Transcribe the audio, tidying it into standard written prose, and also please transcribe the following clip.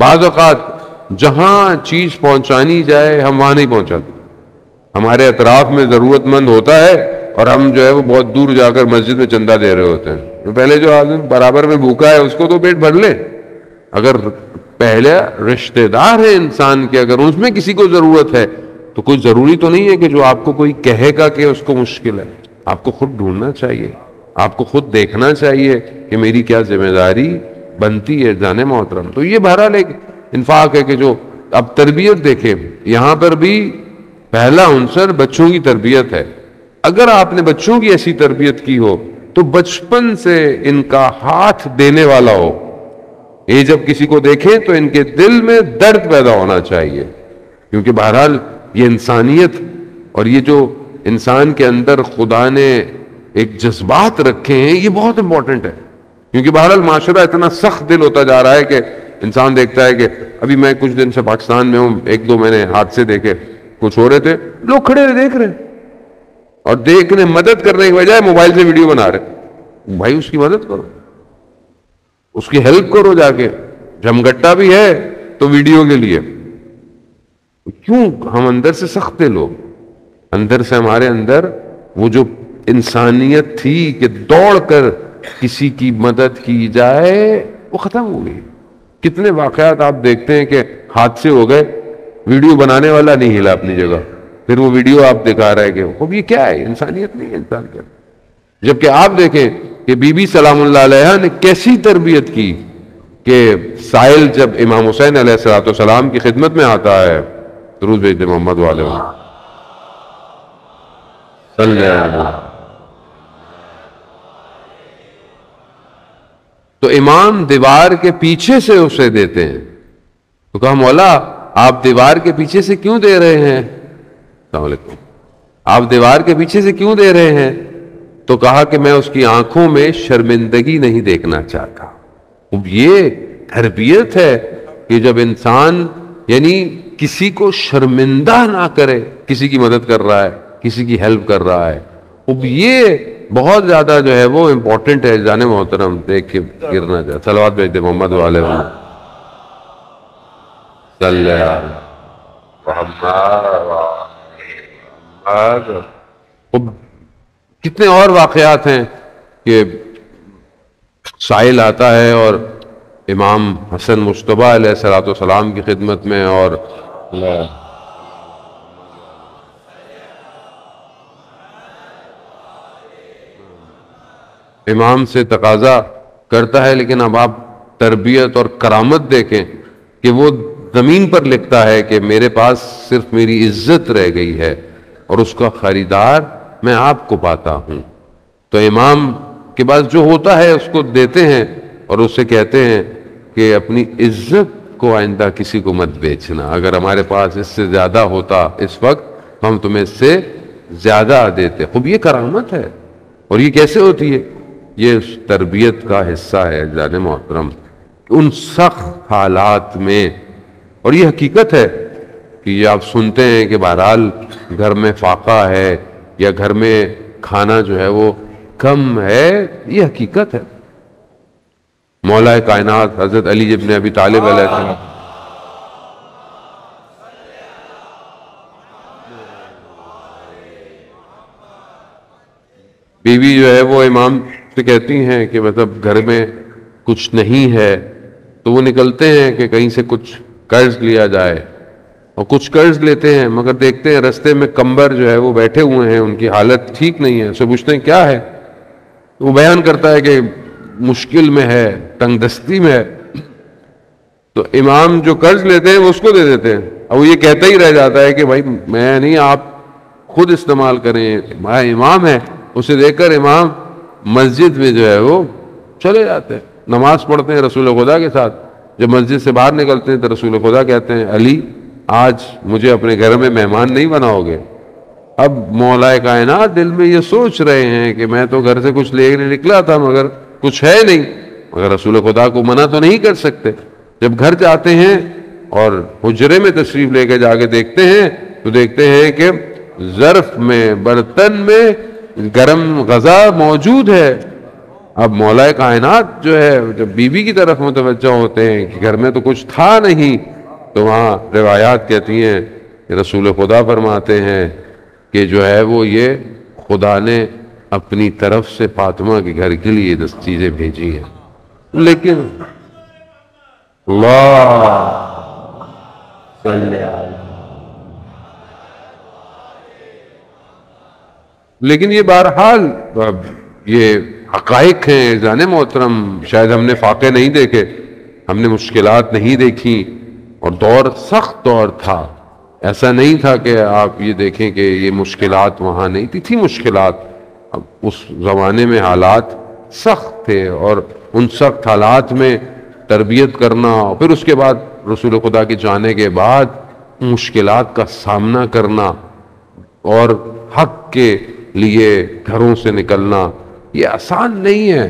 بعض اوقات جہاں چیز پہنچانی جائے ہم وہاں نہیں پہنچاتے. ہمارے اطراف میں ضرورت مند ہوتا ہے اور ہم جو ہے وہ بہت دور جا کر مسجد میں چندہ دے رہے ہوتے ہیں. تو پہلے جو آدمی برابر میں بھوکا ہے اس کو تو پیٹ بھر لے. اگر پہلے رشتہ دار ہے انسان کے، اگر اس میں کسی کو ضرورت ہے تو کوئی ضروری تو نہیں ہے کہ جو آپ کو کوئی کہے گا کہ اس کو مشکل ہے. آپ کو خود ڈھونڈنا چاہیے، آپ کو خود دیکھنا چاہیے کہ میری کیا ذمہ داری بنتی ہے. جانے محترم، تو یہ بہرحال ایک انفاق ہے کہ جو اب تربیت دیکھیں، یہاں پر بھی پہلا عنصر بچوں کی تربیت ہے. اگر آپ نے بچوں کی ایسی تربیت کی ہو تو بچپن سے ان کا ہاتھ دینے والا ہو. یہ جب کسی کو دیکھیں تو ان کے دل میں درد پیدا ہونا چاہیے، کیونکہ بہرحال یہ انسانیت اور یہ جو انسان کے اندر خدا نے ایک جذبات رکھے ہیں یہ بہت امپورٹنٹ ہے. کیونکہ بہرحال معاشرہ اتنا سخت دل ہوتا جا رہا ہے کہ انسان دیکھتا ہے کہ ابھی میں کچھ دن سے پاکستان میں ہوں، ایک دو میں نے حادثے دیکھے، کچھ ہو رہے تھے، لوگ کھڑے دیکھ رہے ہیں اور دیکھنے مدد کرنے کی بجائے موبائل سے ویڈیو بنا رہے. بھائی اس کی مدد کرو، اس کی ہیلپ کرو جا کے. جھمگٹا بھی ہے تو ویڈیو کے لیے. کیوں ہم اندر سے سخت لوگ، اندر سے ہمارے اندر وہ جو انسانیت تھی کہ دوڑ کر کسی کی مدد کی جائے وہ ختم ہو گئی. کتنے واقعات آپ دیکھتے ہیں کہ حادثے ہو گئے، ویڈیو بنانے والا نہیں ہلا اپنی جگہ، پھر وہ ویڈیو آپ دکھا رہے کہ اب یہ کیا ہے؟ انسانیت نہیں ہے انسان کے. جبکہ آپ دیکھیں کہ بی بی سلام اللہ علیہ نے کیسی تربیت کی کہ سائل جب امام حسین علیہ السلام کی خدمت میں آتا ہے، درود بھیجتے محمد والے صلی اللہ علیہ وسلم، تو امام دیوار کے پیچھے سے اسے دیتے ہیں. تو کہا مولا آپ دیوار کے پیچھے سے کیوں دے رہے ہیں؟ السلام علیکم، آپ دیوار کے پیچھے سے کیوں دے رہے ہیں؟ تو کہا کہ میں اس کی آنکھوں میں شرمندگی نہیں دیکھنا چاہتا. اب یہ تربیت ہے کہ جب انسان یعنی کسی کو شرمندہ نہ کرے، کسی کی مدد کر رہا ہے، کسی کی ہیلپ کر رہا ہے. اب یہ بہت زیادہ جو ہے وہ امپورٹنٹ ہے. جانے محترم دیکھ کے گرنا چاہے، صلوات بھیج دے محمد والے صلی اللہ علیہ. کتنے اور واقعات ہیں کہ سائل آتا ہے اور امام حسن مجتبیٰ علیہ السلام کی خدمت میں، اور امام سے تقاضا کرتا ہے. لیکن اب آپ تربیت اور کرامت دیکھیں کہ وہ زمین پر لکھتا ہے کہ میرے پاس صرف میری عزت رہ گئی ہے اور اس کا خریدار میں آپ کو پاتا ہوں. تو امام کے پاس جو ہوتا ہے اس کو دیتے ہیں اور اس سے کہتے ہیں کہ اپنی عزت کو آئندہ کسی کو مت بیچنا. اگر ہمارے پاس اس سے زیادہ ہوتا اس وقت ہم تمہیں اس سے زیادہ دیتے. خوب یہ کرامت ہے. اور یہ کیسے ہوتی ہے؟ یہ تربیت کا حصہ ہے جان محترم. ان سخت حالات میں، اور یہ حقیقت ہے کہ یہ آپ سنتے ہیں کہ بہرحال گھر میں فاقہ ہے یا گھر میں کھانا جو ہے وہ کم ہے، یہ حقیقت ہے. مولا کائنات حضرت علی ابن ابی طالب علیہ السلام بیوی جو ہے وہ امام سے کہتی ہیں کہ مطلب گھر میں کچھ نہیں ہے، تو وہ نکلتے ہیں کہ کہیں سے کچھ قرض لیا جائے، اور کچھ قرض لیتے ہیں مگر دیکھتے ہیں رستے میں کمبر جو ہے وہ بیٹھے ہوئے ہیں، ان کی حالت ٹھیک نہیں ہے. اسے پوچھتے ہیں کیا ہے؟ وہ بیان کرتا ہے کہ مشکل میں ہے، تنگ دستی میں ہے. تو امام جو قرض لیتے ہیں وہ اس کو دے دیتے ہیں، اور وہ یہ کہتا ہی رہ جاتا ہے کہ بھائی میں نہیں، آپ خود استعمال کریں. بھائی امام ہے، اسے دیکھ کر امام مسجد میں جو ہے وہ چلے جاتے ہیں، نماز پڑھتے ہیں رسول خدا کے ساتھ. جب مسجد سے باہر نکلتے ہیں تو رسول خدا کہتے ہیں علی آج مجھے اپنے گھر میں مہمان نہیں بناؤ گے. اب مولا کائنات دل میں یہ سوچ رہے ہیں کہ میں تو گھر سے کچھ لے کے نکلا تھا مگر کچھ ہے نہیں، مگر رسول خدا کو منع تو نہیں کر سکتے. جب گھر جاتے ہیں اور حجرے میں تشریف لے کے جا کے دیکھتے ہیں تو دیکھتے ہیں کہ ظرف میں، برتن میں گرم غذا موجود ہے. اب مولا کائنات جو ہے جب بیوی کی طرف متوجہ ہوتے ہیں کہ گھر میں تو کچھ تھا نہیں، تو وہاں روایات کہتی ہیں کہ رسول خدا فرماتے ہیں کہ جو ہے وہ یہ خدا نے اپنی طرف سے فاطمہ کے گھر کے لیے 10 چیزیں بھیجی ہیں. لیکن اللہ لیکن یہ بہرحال یہ حقائق ہیں جان محترم. شاید ہم نے فاقے نہیں دیکھے، ہم نے مشکلات نہیں دیکھی، اور دور سخت دور تھا. ایسا نہیں تھا کہ آپ یہ دیکھیں کہ یہ مشکلات وہاں نہیں تھی مشکلات. اب اس زمانے میں حالات سخت تھے، اور ان سخت حالات میں تربیت کرنا، اور پھر اس کے بعد رسول خدا کے جانے کے بعد مشکلات کا سامنا کرنا اور حق کے لیے گھروں سے نکلنا، یہ آسان نہیں ہے.